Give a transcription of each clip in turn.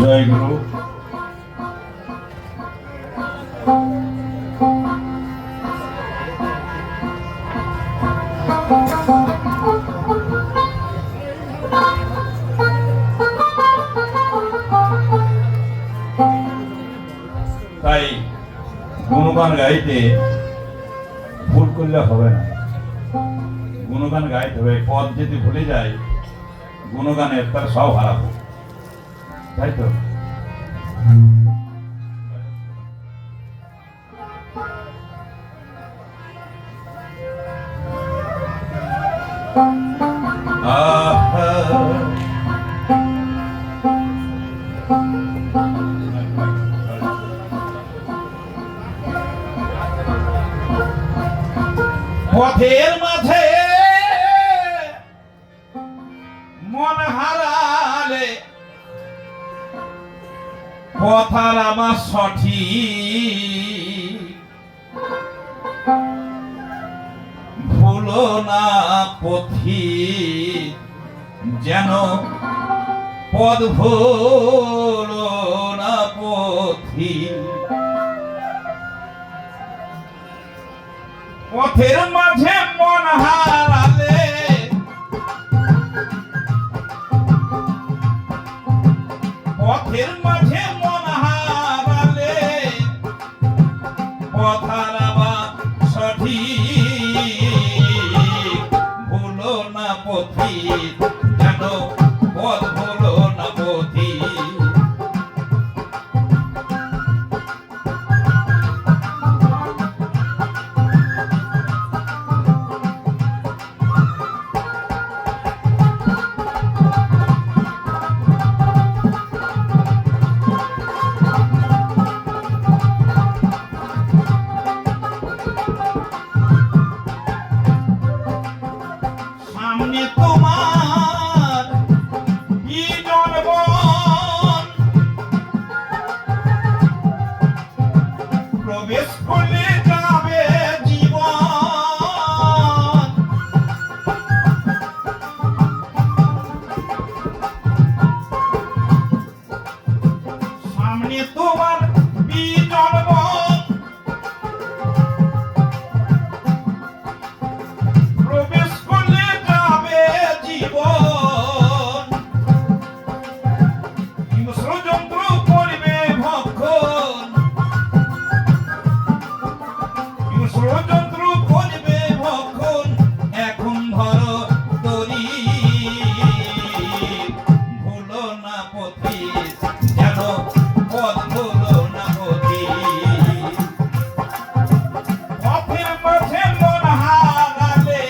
জয় গুরু। তাই গুণগান গাইতে ভুল করলে হবে না, গুণগান গাইতে হবে। পদ যদি ভুলে যায় গুণগানের তার সব হারাবো, তাই তো। পথের মাঝে মন হারালে পথার আমার সঠিক, ভুলো না পথি যেন পদ ভুলো না পথি। পথের মাঝে মন হারালে পথের মাঝে মন হারালে পথার আবার সঠিক, ভুলো না পথি যেন পথ ভুলো না পথি। তোমার কি জনবন প্রবেশ করলে যাবে জীবন, সামনে তোমার কি জনবন প্রবেশ করলে যাবে জীবন, ষড়যন্ত্র করবে ভক্ষণ, ষড়যন্ত্র করবে ভক্ষণ। এখন ধরো তরি ভুলো না পথি যেন পথ ভুলো না পথি। পথের মাঝে মন হারালে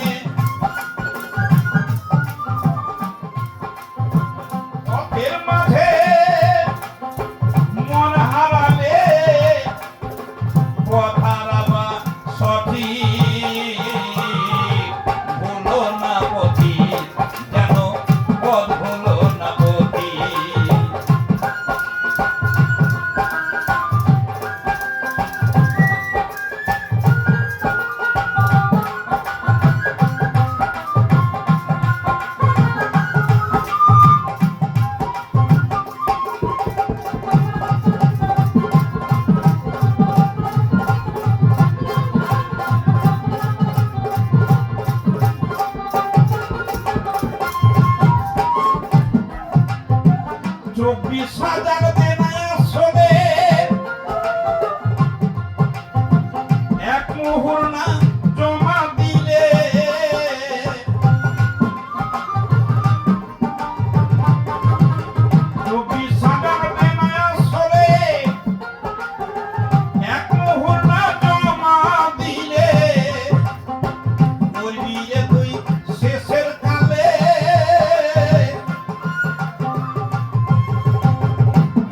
পথের মাঝে মন হারালে পথ হারাবা সঠিক, ভুলো না পথি যেন পথ ভুলো না পথি। চব্বিশ হাজার দেনায় আসলে এক মুহুর না জমা দিলে, চব্বিশ হাজার দেনায় আসলে এক মুহুর না জমা দিলে, বলবি যে তুই শেষের কালে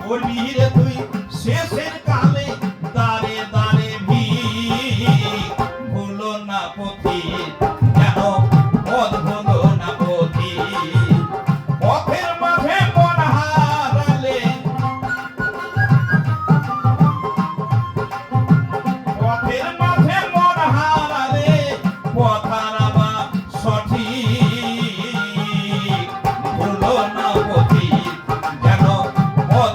বলবি রে তুই শেষের কালে দাঁড়ে দাঁড়ে ভিড়, ভুলো না পথি যেন পথ ভুলো না পথি। পথের মাঝে মন হারালে পথের মাঝে মন হারালে পথ হারাবা সঠিক, ভুলো না পথি যেন পথ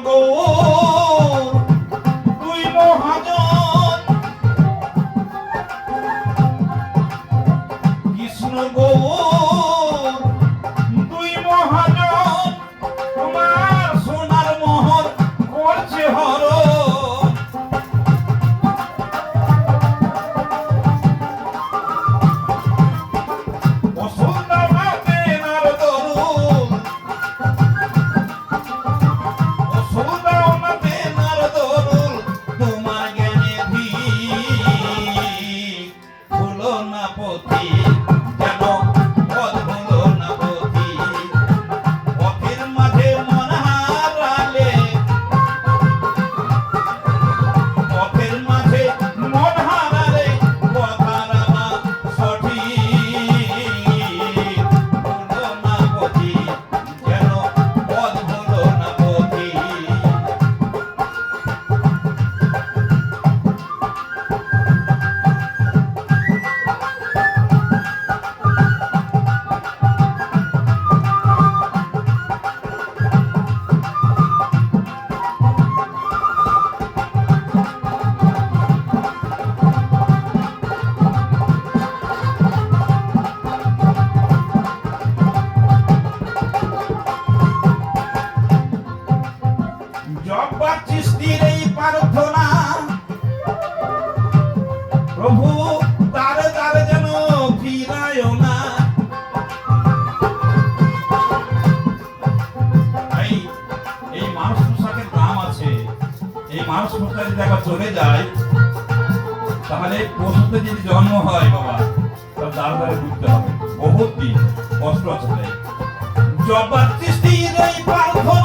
গৌর তুই মহাজন, কৃষ্ণ গৌর তুই মহাজন, তোমার সোনার মোহর করছে হরণ। অসুরদামাতে নারদরুল, অসুরদামাতে নারদরুল, তোমার জ্ঞানে ধীর হলো না পথি, যেন পথ হলো না পথি। পথের মাঝে মন হারালে, পথের মাঝে মন হারালে কথার আমার সঠিক হলো না পথি, যেন পথ হলো না পথি। জব্বার সৃষ্টির এই প্রার্থনা, প্রভু তারে তারে যেন ফিরায় না। এই মানুষ পোশাকের দাম আছে, এই মানুষ পোশাক যদি একবার চলে যায়, তাহলে পশুতে যদি জন্ম হয় বাবা, তার দ্বারে দ্বারে ঘুরতে হবে, বহুত দিন কষ্ট আছে। জব্বার সৃষ্টির এই প্রার্থনা